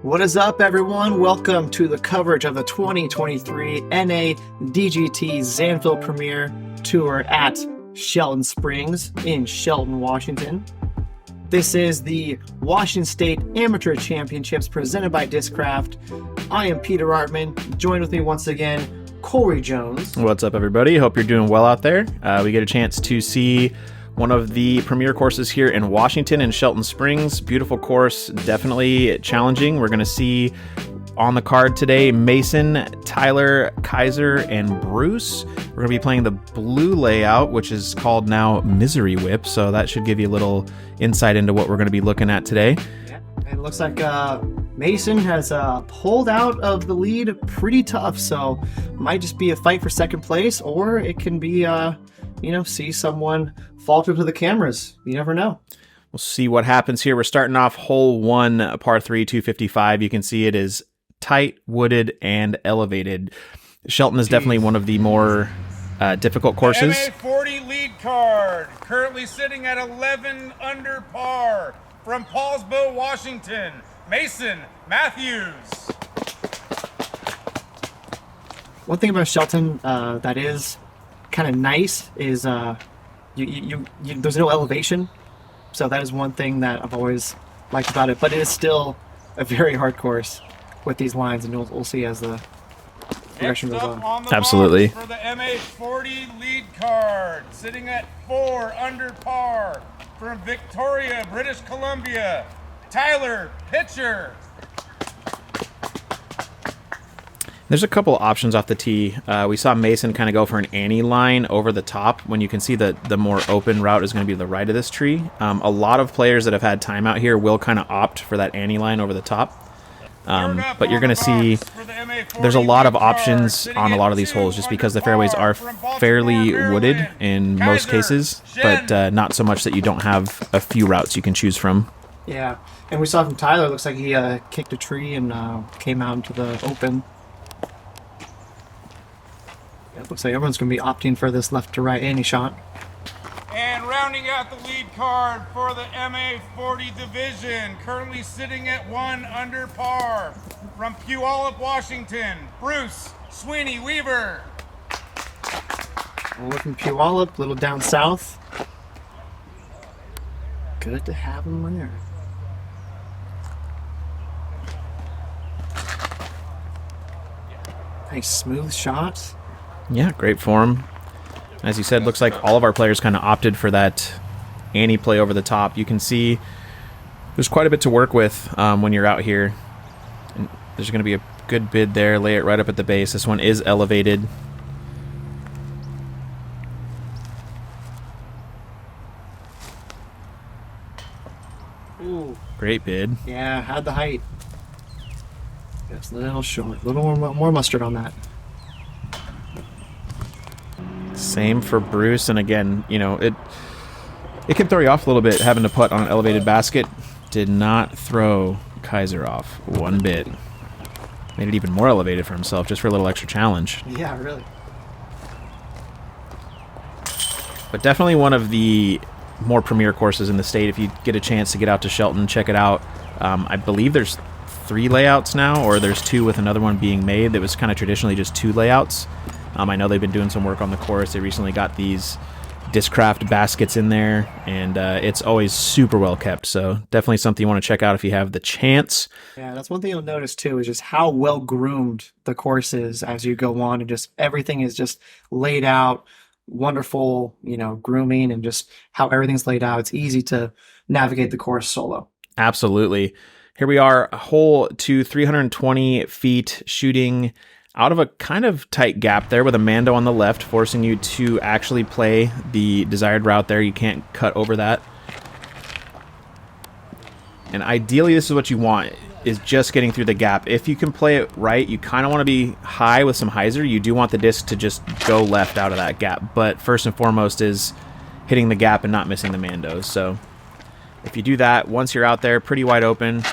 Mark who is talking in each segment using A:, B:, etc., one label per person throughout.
A: What is up, everyone? Welcome to the coverage of the 2023 NA DGT Zanville Premier Tour at Shelton Springs in Shelton, Washington. This is the Washington State Amateur Championships presented by Discraft. I am Peter Artman. Joined with me once again, Corey Jones.
B: What's up, everybody? Hope you're doing well out there. We get a chance to see one of the premier courses here in Washington in Shelton Springs. Beautiful course, definitely challenging. We're going to see on the card today Mason, Tyler, Kaiser, and Bruce. We're going to be playing the blue layout, which is called now Misery Whip, so that should give you a little insight into what we're going to be looking at today.
A: Yeah, it looks like Mason has pulled out of the lead pretty tough, so might just be a fight for second place, or it can be see someone falter to the cameras. You never know.
B: We'll see what happens here. We're starting off hole 1, par 3, 255. You can see it is tight, wooded, and elevated. Shelton is definitely one of the more difficult courses.
C: MA40 lead card, currently sitting at 11 under par from Paulsbo, Washington, Mason Matthews.
A: One thing about Shelton that is kind of nice is you there's no elevation, so that is one thing that I've always liked about it. But it is still a very hard course with these lines, and we'll see as the progression goes on.
B: Absolutely.
C: For the MA40 lead card, sitting at 4 under par from Victoria, British Columbia, Tyler Pitcher.
B: There's a couple options off the tee. We saw Mason kind of go for an Annie line over the top when you can see that the more open route is going to be the right of this tree. A lot of players that have had time out here will kind of opt for that Annie line over the top. But you're going to see there's a lot of options on a lot of these holes just because the fairways are fairly wooded in most cases, but not so much that you don't have a few routes you can choose from.
A: Yeah, and we saw from Tyler, it looks like he kicked a tree and came out into the open. It looks like everyone's going to be opting for this left to right Annie shot.
C: And rounding out the lead card for the MA40 division, currently sitting at 1 under par from Puyallup, Washington, Bruce Sweeney Weaver.
A: We're looking Puyallup, a little down south. Good to have him there. Nice smooth shot.
B: Yeah, great form. As you said, looks like all of our players kind of opted for that Annie play over the top. You can see there's quite a bit to work with when you're out here. And there's going to be a good bid there. Lay it right up at the base. This one is elevated.
A: Ooh.
B: Great bid.
A: Yeah, had the height. Just a little short. A little more mustard on that.
B: Same for Bruce, and again, it can throw you off a little bit having to putt on an elevated basket. Did not throw Kaiser off one bit. Made it even more elevated for himself just for a little extra challenge.
A: Yeah, really.
B: But definitely one of the more premier courses in the state. If you get a chance to get out to Shelton, check it out. I believe there's 3 layouts now, or there's 2 with another one being made that was kind of traditionally just 2 layouts. I know they've been doing some work on the course. They recently got these Discraft baskets in there, and it's always super well kept. So definitely something you want to check out if you have the chance.
A: Yeah, that's one thing you'll notice too, is just how well groomed the course is as you go on, and just everything is just laid out, wonderful, grooming, and just how everything's laid out. It's easy to navigate the course solo.
B: Absolutely. Here we are, hole 2, 320 feet, shooting out of a kind of tight gap there with a Mando on the left, forcing you to actually play the desired route there. You can't cut over that. And ideally, this is what you want, is just getting through the gap. If you can play it right, you kind of want to be high with some hyzer. You do want the disc to just go left out of that gap. But first and foremost is hitting the gap and not missing the Mandos. So if you do that, once you're out there, pretty wide open,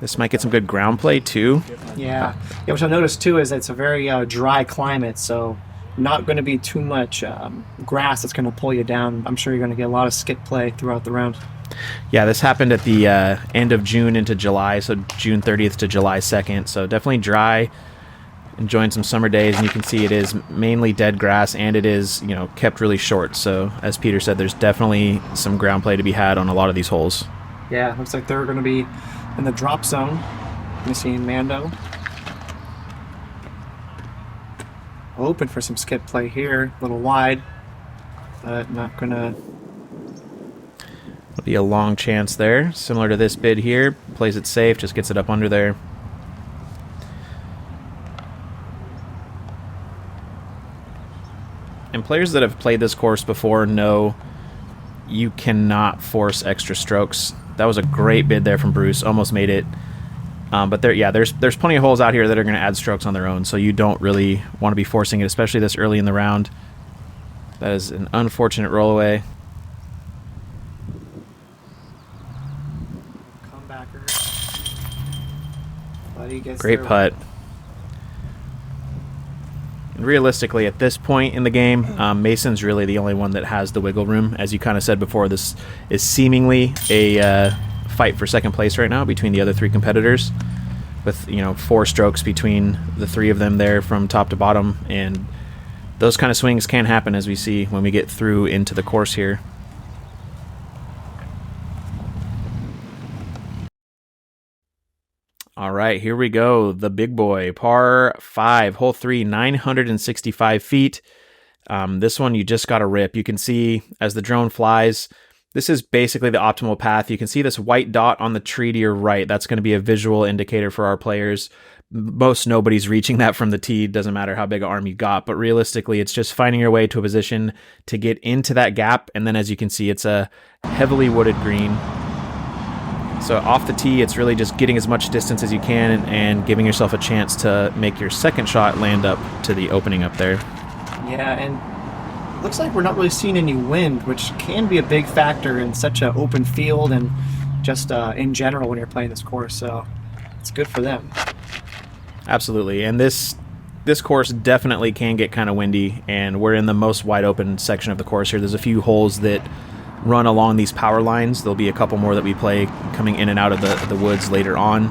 B: this might get some good ground play too.
A: Yeah, which I noticed too is it's a very dry climate, so not going to be too much grass that's going to pull you down. I'm sure you're going to get a lot of skip play throughout the round.
B: Yeah, this happened at the end of June into July, so June 30th to July 2nd. So definitely dry, enjoying some summer days, and you can see it is mainly dead grass, and it is, kept really short. So as Peter said, there's definitely some ground play to be had on a lot of these holes.
A: Yeah, looks like they're going to be in the drop zone. Missing Mando. Open for some skip play here, a little wide, but not going to...
B: It'll be a long chance there, similar to this bid here. Plays it safe, just gets it up under there. And players that have played this course before know you cannot force extra strokes. That was a great bid there from Bruce, almost made it. But there's plenty of holes out here that are going to add strokes on their own, so you don't really want to be forcing it, especially this early in the round. That is an unfortunate roll away. Great putt. And realistically, at this point in the game, Mason's really the only one that has the wiggle room. As you kind of said before, this is seemingly a fight for second place right now between the other three competitors, with 4 strokes between the 3 of them there from top to bottom, and those kind of swings can happen, as we see when we get through into the course here. All right, here we go. The big boy, par 5, hole 3, 965 feet. This one you just got to rip. You can see as the drone flies, this is basically the optimal path. You can see this white dot on the tree to your right. That's going to be a visual indicator for our players. Most nobody's reaching that from the tee. Doesn't matter how big an arm you got, but realistically, it's just finding your way to a position to get into that gap. And then as you can see, it's a heavily wooded green. So off the tee, it's really just getting as much distance as you can and giving yourself a chance to make your second shot land up to the opening up there.
A: Yeah, and looks like we're not really seeing any wind, which can be a big factor in such an open field and just in general when you're playing this course. So it's good for them.
B: Absolutely, and this course definitely can get kind of windy, and we're in the most wide open section of the course here. There's a few holes that run along these power lines. There'll be a couple more that we play coming in and out of the woods later on.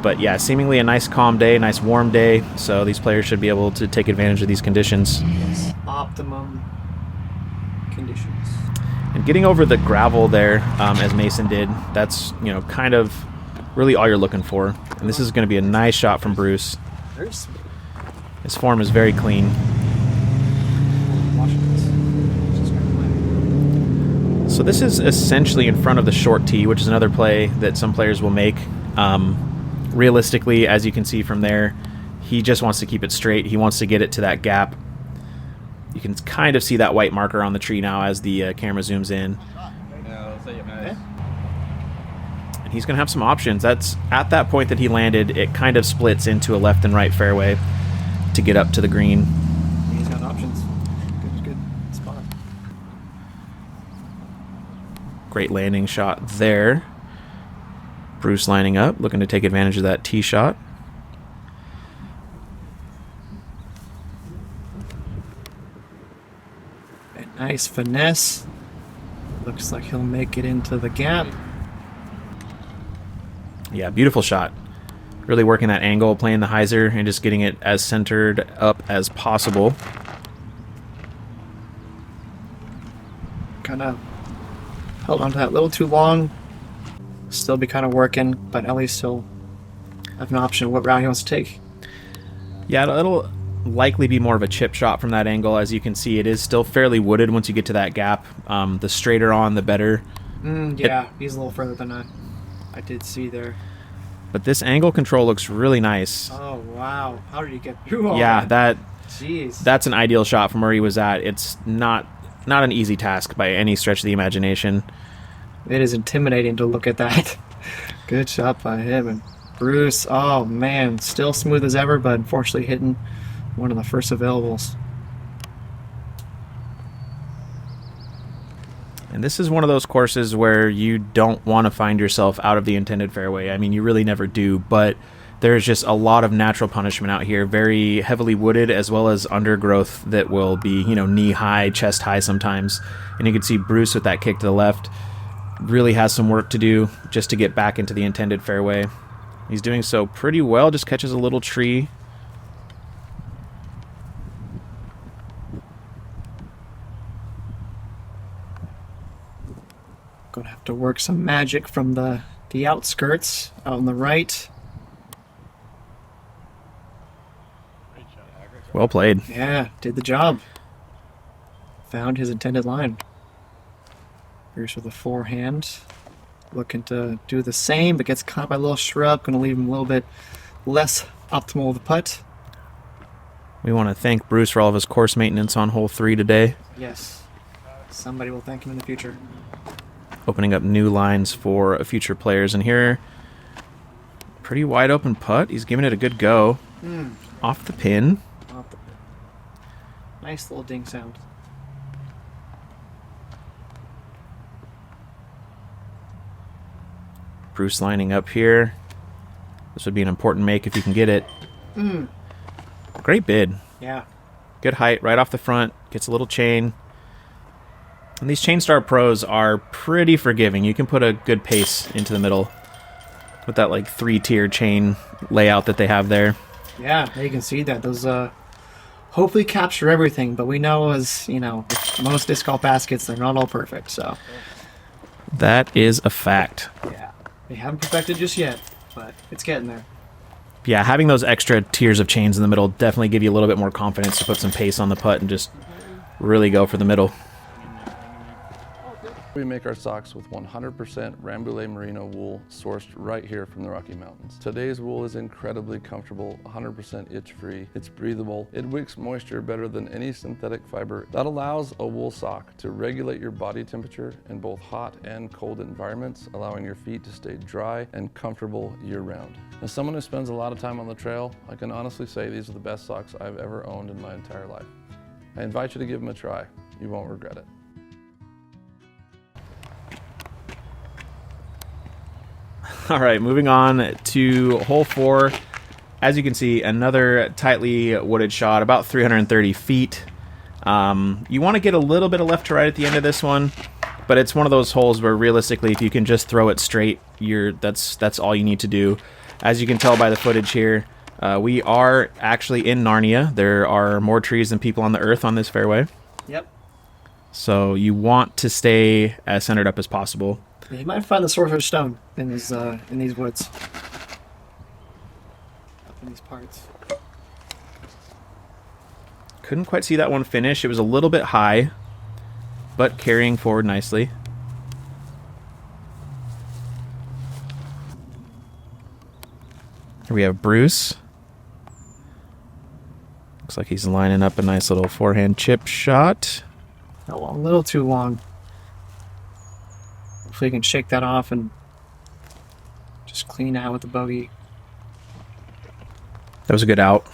B: But yeah, seemingly a nice calm day, nice warm day, so these players should be able to take advantage of these conditions.
A: Yes, optimum conditions.
B: And getting over the gravel there, as Mason did, that's kind of really all you're looking for. And this is going to be a nice shot from Bruce.
A: Very smooth.
B: His form is very clean. So this is essentially in front of the short tee, which is another play that some players will make. Realistically, as you can see from there, he just wants to keep it straight. He wants to get it to that gap. You can kind of see that white marker on the tree now as the camera zooms in. And he's going to have some options. That's at that point that he landed, it kind of splits into a left and right fairway to get up to the green.
A: He's got options. Good spot.
B: Great landing shot there. Bruce lining up, looking to take advantage of that tee shot.
A: A nice finesse. Looks like he'll make it into the gap.
B: Yeah, beautiful shot. Really working that angle, playing the hyzer, and just getting it as centered up as possible.
A: Kind of held onto that a little too long. Still be kind of working, but at least he'll have an option of what route he wants to take.
B: Yeah, it'll likely be more of a chip shot from that angle. As you can see, it is still fairly wooded once you get to that gap. The straighter on, the better.
A: Yeah, he's a little further than I did see there.
B: But this angle control looks really nice.
A: Oh, wow. How did he get through all
B: Yeah,
A: Jeez.
B: that's an ideal shot from where he was at. It's not an easy task by any stretch of the imagination.
A: It is intimidating to look at that. Good shot by him. And Bruce, oh man, still smooth as ever, but unfortunately hitting one of the first availables.
B: And this is one of those courses where you don't want to find yourself out of the intended fairway. I mean, you really never do, but there's just a lot of natural punishment out here, very heavily wooded, as well as undergrowth that will be, knee high, chest high sometimes. And you can see Bruce with that kick to the left. really has some work to do just to get back into the intended fairway. He's doing so pretty well, just catches a little tree.
A: Gonna have to work some magic from the outskirts out on the right.
B: Well played.
A: Yeah, did the job. Found his intended line. Bruce with a forehand. Looking to do the same, but gets caught by a little shrub. Gonna leave him a little bit less optimal with the putt.
B: We want to thank Bruce for all of his course maintenance on hole 3 today.
A: Yes. Somebody will thank him in the future.
B: Opening up new lines for future players. And here, pretty wide open putt. He's giving it a good go. Off the pin.
A: Nice little ding sound.
B: Bruce lining up here. This would be an important make if you can get it. Great bid.
A: Yeah.
B: Good height, right off the front. Gets a little chain. And these Chainstar Pros are pretty forgiving. You can put a good pace into the middle with that like 3-tier chain layout that they have there.
A: Yeah, you can see that. Those hopefully capture everything, but we know, as you know, with most disc golf baskets, they're not all perfect, so.
B: That is a fact.
A: Yeah. They haven't perfected just yet, but it's getting there.
B: Yeah, having those extra tiers of chains in the middle definitely give you a little bit more confidence to put some pace on the putt and just really go for the middle.
D: We make our socks with 100% Rambouillet merino wool sourced right here from the Rocky Mountains. Today's wool is incredibly comfortable, 100% itch-free, it's breathable, it wicks moisture better than any synthetic fiber. That allows a wool sock to regulate your body temperature in both hot and cold environments, allowing your feet to stay dry and comfortable year-round. As someone who spends a lot of time on the trail, I can honestly say these are the best socks I've ever owned in my entire life. I invite you to give them a try. You won't regret it.
B: All right, moving on to hole 4. As you can see, another tightly wooded shot, about 330 feet. You want to get a little bit of left to right at the end of this one, but it's one of those holes where realistically, if you can just throw it straight, that's all you need to do. As you can tell by the footage here, we are actually in Narnia. There are more trees than people on the earth on this fairway.
A: Yep.
B: So you want to stay as centered up as possible.
A: You might find the Sorcerer's Stone in these woods. Up in these parts.
B: Couldn't quite see that one finish. It was a little bit high, but carrying forward nicely. Here we have Bruce. Looks like he's lining up a nice little forehand chip shot.
A: Oh, a little too long. Hopefully you can shake that off and just clean out with the bogey.
B: That was a good out.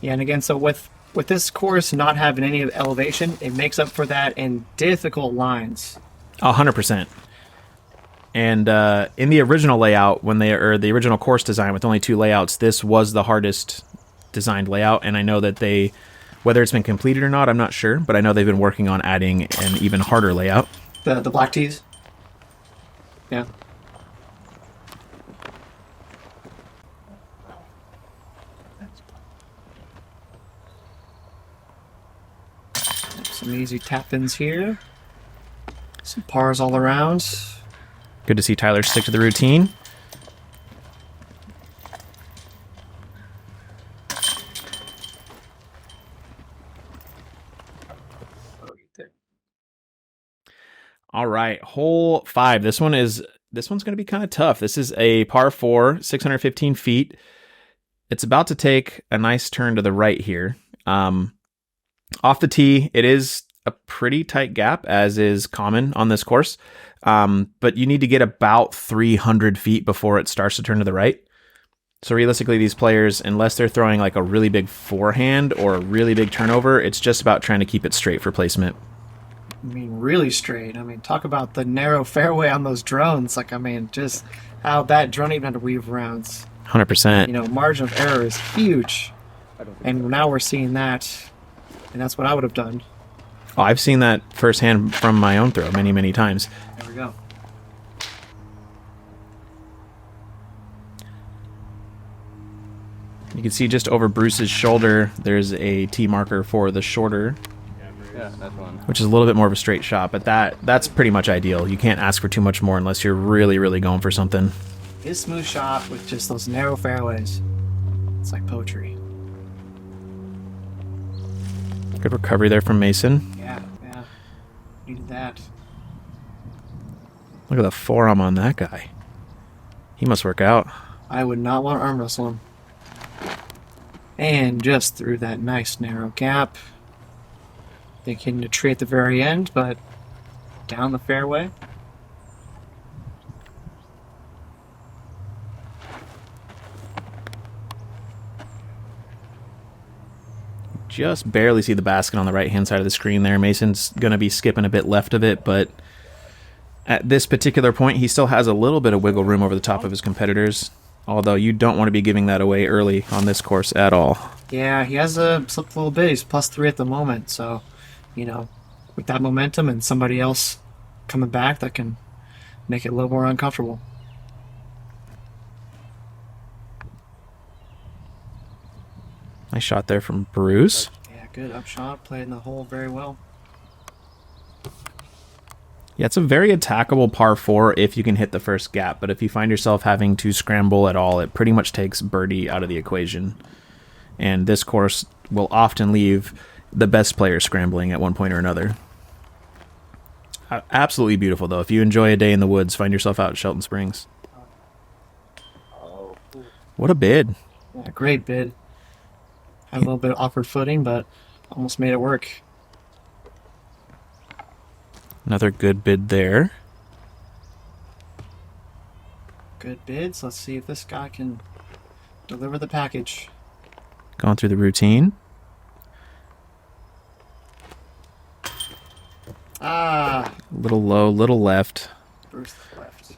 A: Yeah, and again, so with this course not having any elevation, it makes up for that in difficult lines.
B: 100%. And in the original layout, the original course design with only 2 layouts, this was the hardest designed layout. And I know that whether it's been completed or not, I'm not sure, but I know they've been working on adding an even harder layout.
A: The black tees? Yeah. Some easy tap-ins here. Some pars all around.
B: Good to see Tyler stick to the routine. All right, hole 5. This one's going to be kind of tough. This is a par 4, 615 feet. It's about to take a nice turn to the right here. Off the tee, it is a pretty tight gap, as is common on this course. But you need to get about 300 feet before it starts to turn to the right. So realistically, these players, unless they're throwing like a really big forehand or a really big turnover, it's just about trying to keep it straight for placement.
A: I mean, really straight. I mean, talk about the narrow fairway on those drones. Like, I mean, just how that drone even had to weave around.
B: 100%.
A: You know, margin of error is huge. And now we're seeing that. And that's what I would have done.
B: Oh, I've seen that firsthand from my own throw many, many times.
A: There we go.
B: You can see just over Bruce's shoulder, there's a tee marker for the shorter,
E: Yeah, that's one.
B: which is a little bit more of a straight shot, but that's pretty much ideal. You can't ask for too much more unless you're really, really going for something.
A: His smooth shot with just those narrow fairways. It's like poetry.
B: Good recovery there from Mason.
A: Yeah. Needed that.
B: Look at the forearm on that guy. He must work out.
A: I would not want to arm wrestle him. And just through that nice narrow gap. Thinking to tree at the very end, but down the fairway.
B: Just barely see the basket on the right-hand side of the screen there. Mason's going to be skipping a bit left of it, but at this particular point, he still has a little bit of wiggle room over the top of his competitors, although you don't want to be giving that away early on this course at all.
A: Yeah, he has slipped a little bit. He's +3 at the moment, so, with that momentum and somebody else coming back, that can make it a little more uncomfortable.
B: Nice shot there from Bruce.
A: Yeah, good upshot. Played in the hole very well.
B: Yeah, it's a very attackable par 4 if you can hit the first gap, but if you find yourself having to scramble at all, it pretty much takes birdie out of the equation. And this course will often leave the best player scrambling at one point or another. Absolutely beautiful, though. If you enjoy a day in the woods, find yourself out at Shelton Springs. What a bid.
A: Yeah, great bid. Had a little bit of awkward footing, but almost made it work.
B: Another good bid there.
A: Good bids. Let's see if this guy can deliver the package.
B: Going through the routine.
A: Ah,
B: Little low, little left.
A: Bruce left.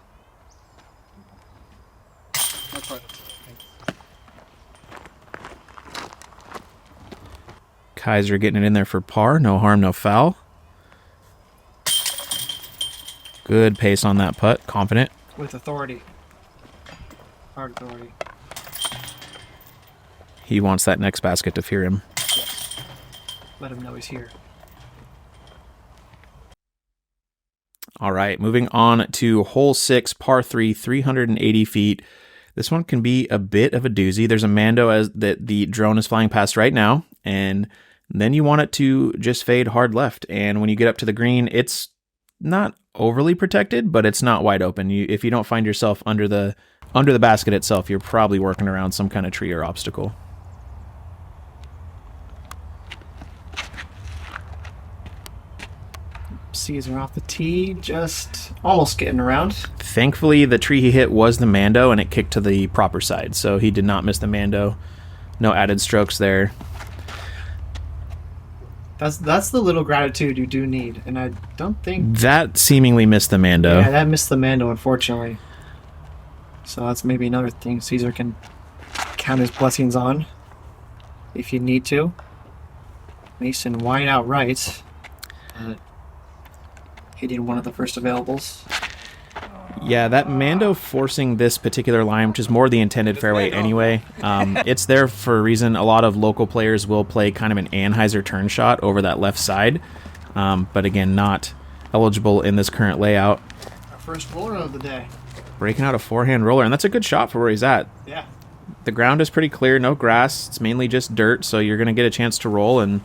B: Kaiser getting it in there for par. No harm, no foul. Good pace on that putt. Confident.
A: With authority. Hard authority.
B: He wants that next basket to fear him.
A: Let him know he's here.
B: All right, moving on to hole 6, par 3, 380 feet. This one can be a bit of a doozy. There's a Mando as that the drone is flying past right now, and then you want it to just fade hard left. And when you get up to the green, it's not overly protected, but it's not wide open. If you don't find yourself under the basket itself, you're probably working around some kind of tree or obstacle.
A: Caesar off the tee, just almost getting around.
B: Thankfully, the tree he hit was the Mando, and it kicked to the proper side, so he did not miss the Mando. No added strokes there.
A: That's the little gratitude you do need, and I don't think
B: That seemingly missed the Mando.
A: yeah, that missed the Mando, unfortunately. So that's maybe another thing Caesar can count his blessings on, if you need to. Mason wide out right, hitting one of the first availables.
B: Yeah, that Mando forcing this particular line, which is more the intended fairway anyway, it's there for a reason. A lot of local players will play kind of an Anheuser turn shot over that left side, but again, not eligible in this current layout.
A: Our first roller of the day.
B: Breaking out a forehand roller, and that's a good shot for where he's at.
A: Yeah.
B: The ground is pretty clear, no grass. It's mainly just dirt, so you're going to get a chance to roll, and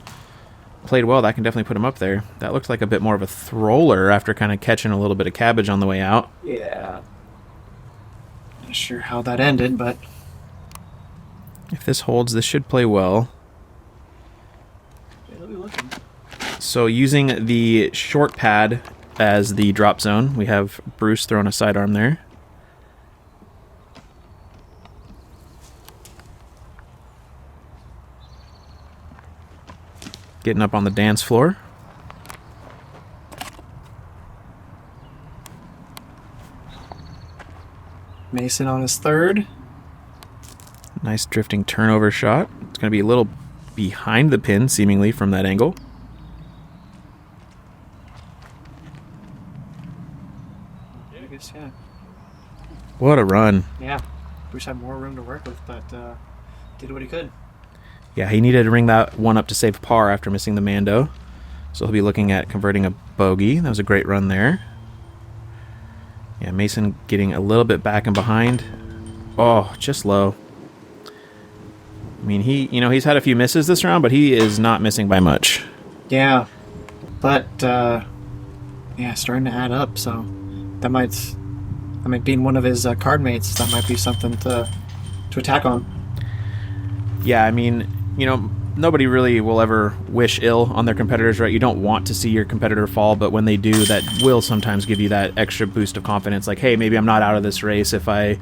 B: played well. That can definitely put him up there. That looks like a bit more of a thrower after kind of catching a little bit of cabbage on the way out.
A: Yeah. Not sure how that ended, but
B: If this holds, this should play well.
A: it'll be looking.
B: So using the short pad as the drop zone, we have Bruce throwing a sidearm there. Getting up on the dance floor.
A: Mason on his third.
B: Nice drifting turnover shot. It's going to be a little behind the pin, seemingly, from that angle. What a run.
A: Yeah. Wish I had more room to work with, but did what he could.
B: Yeah, he needed to ring that one up to save par after missing the Mando. So he'll be looking at converting a bogey. That was a great run there. Yeah, Mason getting a little bit back and behind. Oh, just low. I mean, he's had a few misses this round, but he is not missing by much.
A: Yeah. But, yeah, starting to add up, so that might, being one of his card mates, that might be something to attack on.
B: Yeah, I mean, nobody really will ever wish ill on their competitors, right? You don't want to see your competitor fall, but when they do, that will sometimes give you that extra boost of confidence. Like, hey, maybe I'm not out of this race if I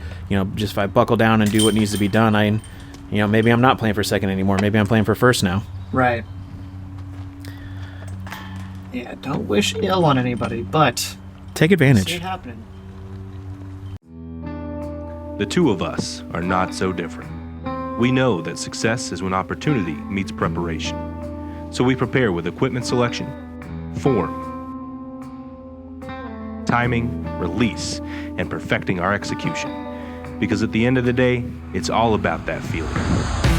B: buckle down and do what needs to be done. Maybe I'm not playing for second anymore. Maybe I'm playing for first now.
A: Right. Yeah, don't wish ill on anybody, but
B: take advantage.
A: see it happening.
E: The two of us are not so different. We know that success is when opportunity meets preparation. So we prepare with equipment selection, form, timing, release, and perfecting our execution. Because at the end of the day, it's all about that feeling.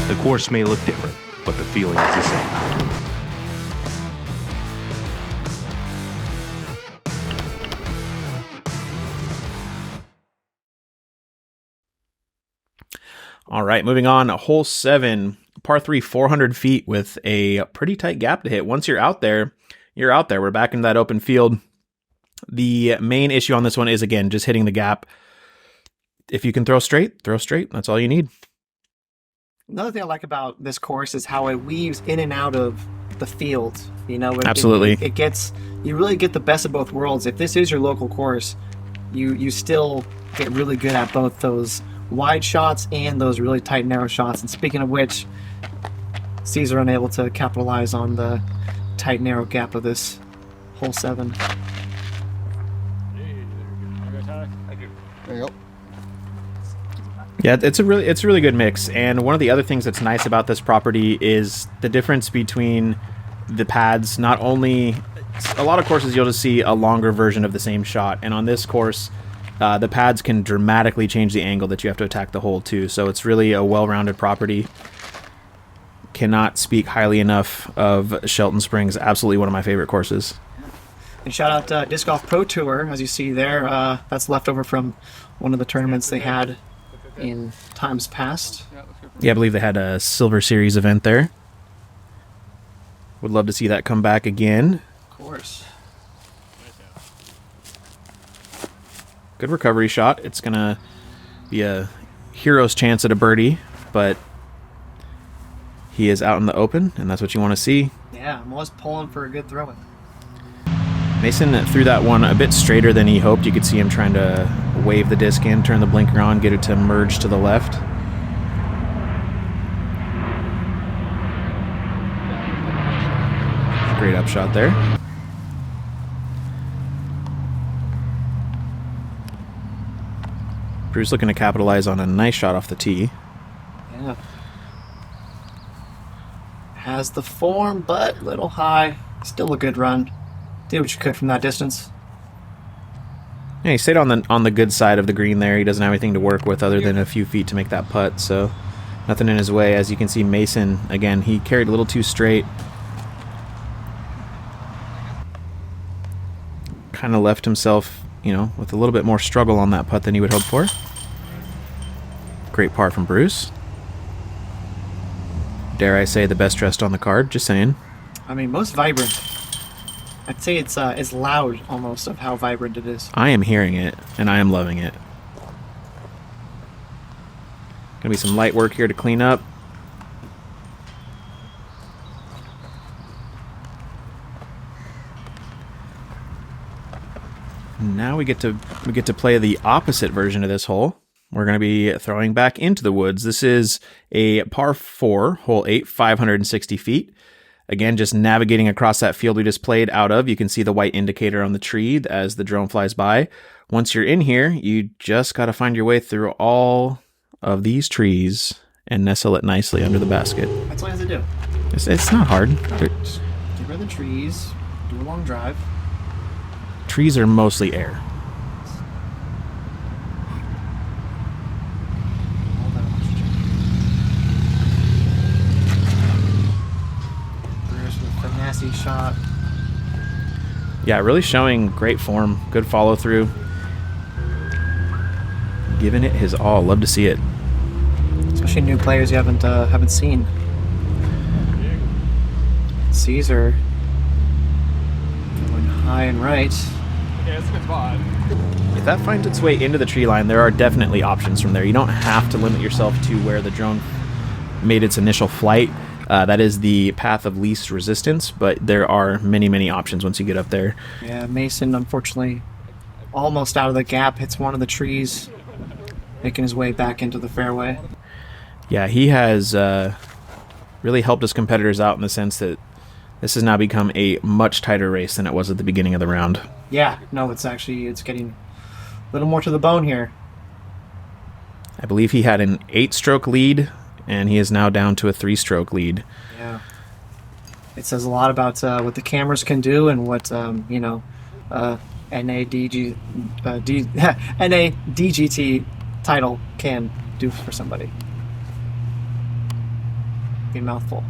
E: The course may look different, but the feeling is the same.
B: All right, moving on. Hole 7, par 3, 400 feet with a pretty tight gap to hit. Once you're out there, you're out there. We're back into that open field. The main issue on this one is, again, just hitting the gap. If you can throw straight, throw straight. That's all you need.
A: Another thing I like about this course is how it weaves in and out of the field.
B: Absolutely.
A: It gets, you really get the best of both worlds. If this is your local course, you still get really good at both those wide shots and those really tight, narrow shots. And speaking of which, Caesar unable to capitalize on the tight, narrow gap of this hole 7.
F: There you go.
B: Yeah, it's a really good mix. And one of the other things that's nice about this property is the difference between the pads. Not only a lot of courses you'll just see a longer version of the same shot, and on this course the pads can dramatically change the angle that you have to attack the hole to. So it's really a well-rounded property. Cannot speak highly enough of Shelton Springs. Absolutely one of my favorite courses.
A: And shout out Disc Golf Pro Tour, as you see there. That's left over from one of the tournaments they had in times past.
B: Yeah, I believe they had a Silver Series event there. Would love to see that come back again.
A: Of course.
B: Good recovery shot. It's going to be a hero's chance at a birdie, but he is out in the open, and that's what you want to see.
A: Yeah, I'm always pulling for a good throw-in.
B: Mason threw that one a bit straighter than he hoped. You could see him trying to wave the disc in, turn the blinker on, get it to merge to the left. Great upshot there. Bruce looking to capitalize on a nice shot off the tee.
A: Yeah. Has the form, but a little high. Still a good run. Did what you could from that distance.
B: Yeah, he stayed on the good side of the green there. He doesn't have anything to work with other than a few feet to make that putt, so nothing in his way. As you can see, Mason, again, he carried a little too straight. Kind of left himself, with a little bit more struggle on that putt than he would hope for. Great par from Bruce. Dare I say the best dressed on the card, just saying.
A: I mean, most vibrant. I'd say it's loud almost of how vibrant it is.
B: I am hearing it, and I am loving it. Gonna be some light work here to clean up. Now we get to play the opposite version of this hole. We're going to be throwing back into the woods. This is a par 4, hole 8, 560 feet. Again, just navigating across that field we just played out of. You can see the white indicator on the tree as the drone flies by. Once you're in here, you just got to find your way through all of these trees and nestle it nicely under the basket.
A: That's all you have to do.
B: It's not hard.
A: Just get rid of the trees, do a long drive.
B: Trees are mostly air. Yeah, really showing great form, good follow through. Giving it his all. Love to see it.
A: Especially new players you haven't seen. Caesar going high and right.
F: Yeah, it's a good spot.
B: If that finds its way into the tree line, there are definitely options from there. You don't have to limit yourself to where the drone made its initial flight. That is the path of least resistance, but there are many, many options once you get up there.
A: Yeah, Mason, unfortunately, almost out of the gap, hits one of the trees, making his way back into the fairway.
B: Yeah, he has really helped his competitors out in the sense that this has now become a much tighter race than it was at the beginning of the round.
A: Yeah, no, it's getting a little more to the bone here.
B: I believe he had an 8-stroke lead, and he is now down to a 3-stroke lead.
A: Yeah. It says a lot about what the cameras can do and what, NADGT title can do for somebody. Be a mouthful.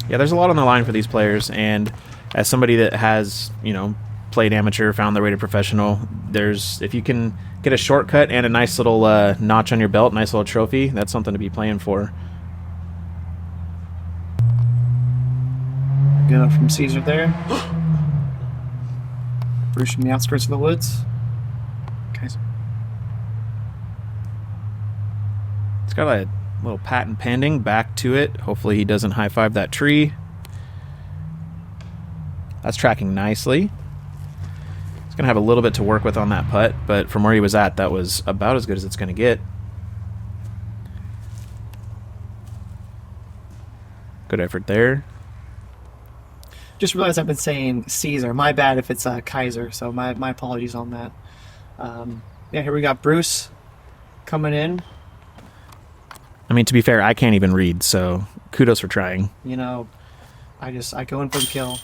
B: Yeah, there's a lot on the line for these players, and as somebody that has, played amateur, found their way to professional, if you can get a shortcut and a nice little notch on your belt, nice little trophy, that's something to be playing for.
A: Good up from Caesar there. Bruce from the outskirts of the woods. Kaiser.
B: It's got a little patent pending, back to it. Hopefully he doesn't high-five that tree. That's tracking nicely. He's going to have a little bit to work with on that putt, but from where he was at, that was about as good as it's going to get. Good effort there.
A: Just realized I've been saying Caesar. My bad if it's Kaiser, so my apologies on that. Yeah, here we got Bruce coming in.
B: I mean, to be fair, I can't even read, so kudos for trying.
A: I go in for the kill.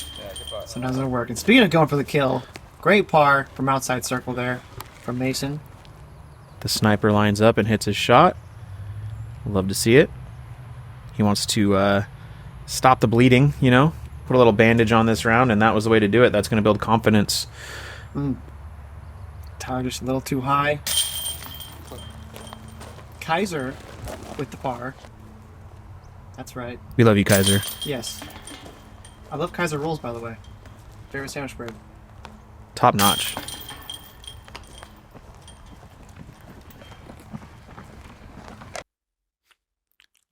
A: Sometimes it'll work. And speaking of going for the kill, great par from outside circle there from Mason.
B: The sniper lines up and hits his shot. Love to see it. He wants to stop the bleeding, put a little bandage on this round, and that was the way to do it. That's going to build confidence.
A: Tyler just a little too high. Kaiser with the par. That's right.
B: We love you, Kaiser.
A: Yes. I love Kaiser rolls, by the way. Favorite sandwich bread.
B: Top notch.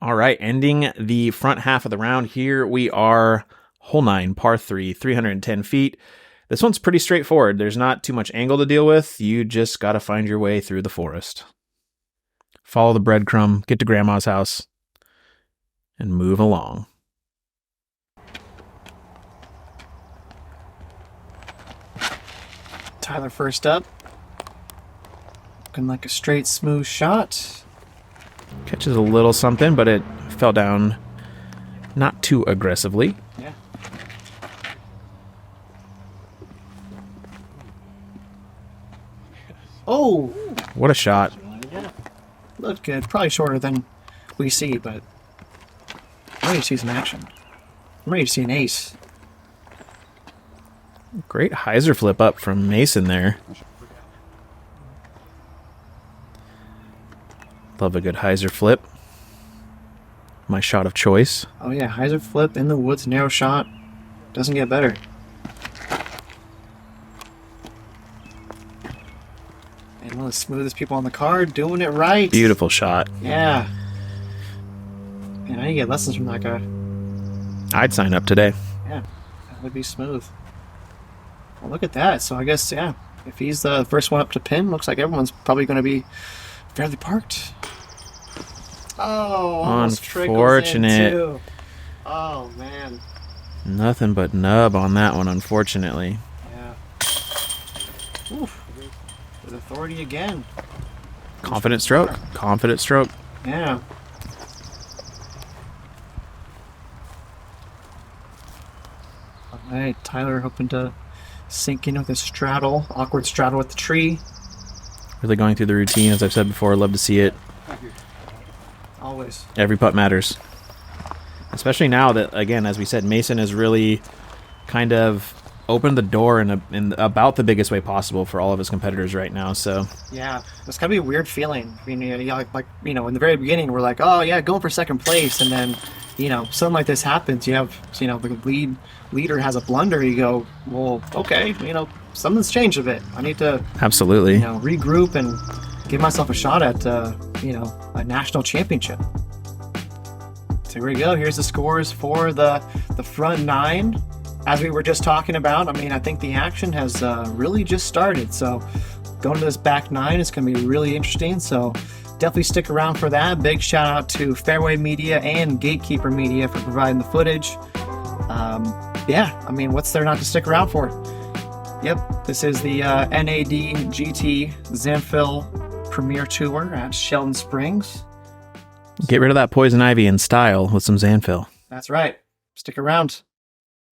B: All right, ending the front half of the round here. We are hole 9, par 3, 310 feet. This one's pretty straightforward. There's not too much angle to deal with. You just got to find your way through the forest. Follow the breadcrumb, get to grandma's house, and move along.
A: Tyler first up. Looking like a straight, smooth shot.
B: Catches a little something, but it fell down not too aggressively.
A: Yeah. Oh!
B: What a shot.
A: Yeah. Looked good. Probably shorter than we see, but I'm ready to see some action. I'm ready to see an ace.
B: Great hyzer flip up from Mason there. Love a good hyzer flip. My shot of choice.
A: Oh yeah, hyzer flip in the woods, narrow shot. Doesn't get better. And one of the smoothest people on the card, doing it right.
B: Beautiful shot.
A: Yeah. Man, I need to get lessons from that guy.
B: I'd sign up today.
A: Yeah, that would be smooth. Well, look at that. So I guess, yeah, if he's the first one up to pin, looks like everyone's probably going to be fairly parked. Oh, almost
B: unfortunate.
A: trickles in too. Oh, man.
B: Nothing but nub on that one, unfortunately.
A: Yeah. Oof. With authority again.
B: Confident stroke. Confident stroke.
A: Yeah. All right, Tyler hoping to sink in with a straddle, awkward straddle with the tree.
B: Really going through the routine, as I've said before. Love to see it.
A: Always.
B: Every putt matters. Especially now that, again, as we said, Mason has really kind of opened the door in about the biggest way possible for all of his competitors right now. So
A: Yeah, it's gotta be a weird feeling. I mean, in the very beginning, we're like, oh yeah, going for second place, and then, something like this happens. You have, the leader has a blunder. You go, well, okay, something's changed a bit. I need to,
B: absolutely.
A: regroup and give myself a shot at, a national championship. So here we go. Here's the scores for the front 9. As we were just talking about, I mean, I think the action has really just started. So going to this back 9 is going to be really interesting. So definitely stick around for that. Big shout out to Fairway Media and Gatekeeper Media for providing the footage. Yeah, I mean, what's there not to stick around for? Yep, this is the NAD GT Zanphil Premier Tour at Sheldon Springs.
B: Get rid of that poison ivy in style with some Zanphil.
A: That's right. Stick around.